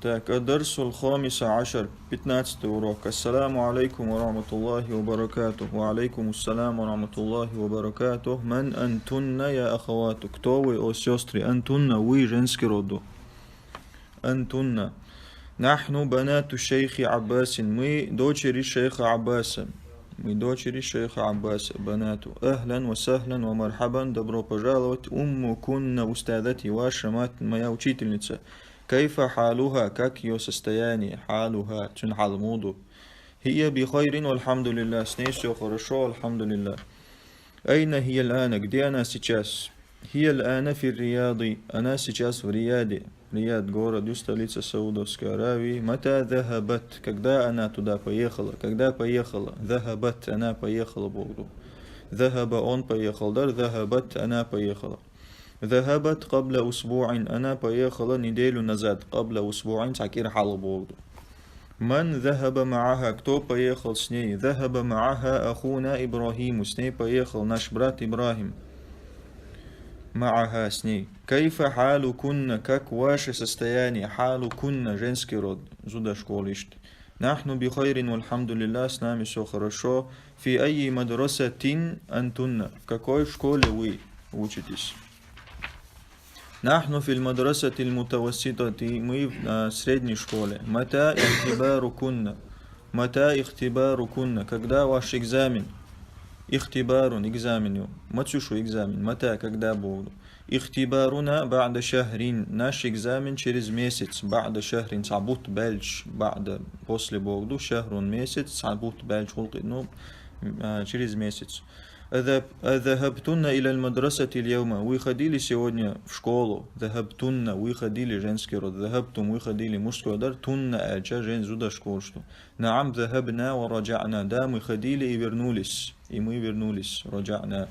Так, Адарсул Хамиса Ашар, 15 урок. Ассаламу алейкум ва рахматуллахи ва баракатух. Ва алейкум ассалам ва рахматуллахи ва баракатух. Ман антунна я ахавату. Кто вы, о сестры? Антунна, вы женский роду. Антунна. Нахну банату шейхи Аббасин. Мы дочери шейха Аббаса. Мы дочери шейха Аббаса. Банату. Ахлян ва сахлян ва мархабан. Добро пожаловать. Умму кунна устадати. Ваша мать, моя учительница. Кайфа халуха, как ее состояние, халуха, чун халмуду. Хия би хайрин, альхамдулилля, с ней все хорошо, альхамдулилля. Айна хия л'ана, где она сейчас? Хия л'ана фи Рияды, она сейчас в Рияде. Рияд, город, столица Саудовской Аравии. Мата захабат, когда она туда поехала? Когда поехала? Захабат, она поехала Богу. Захаба, он поехал, дар, захабат, она поехала. ذهبت قبل أسبوع أنا поехала неделю назад قبل أسبوع تعكير حال بولدو من ذهب معها кто поехал с ней ذهب معها أخونا إبراهيم с ней поехал наш брат Ибрахим معها с ней كيف حالكن как ваше состояние حالكن женский род зуда школишь نحن بخير والحمد لله с нами все хорошо في أي مدرسة أنتن в какой школе вы учитесь نحن في المدرسة المتوسطة мы в средней школе متى اختباركن متى اختباركن когда ваш экзамен اختبار экзамен матюшу экзамен متى когда буду اختبارنا بعد شهر наш экзамен через месяц بعد شهر صعبوت بلش بعد после буду شهر месяц صعبوت بلش ну через месяц ذهبتن إلى المدرسة اليوم вы ходили сегодня в школу ذهبتن вы ходили женский род ذهبتم вы ходили мужской род тунна ача жен зуда школу что نعم ذهبنا ورجعنا да мы ходили и вернулись и мы вернулись رجعنا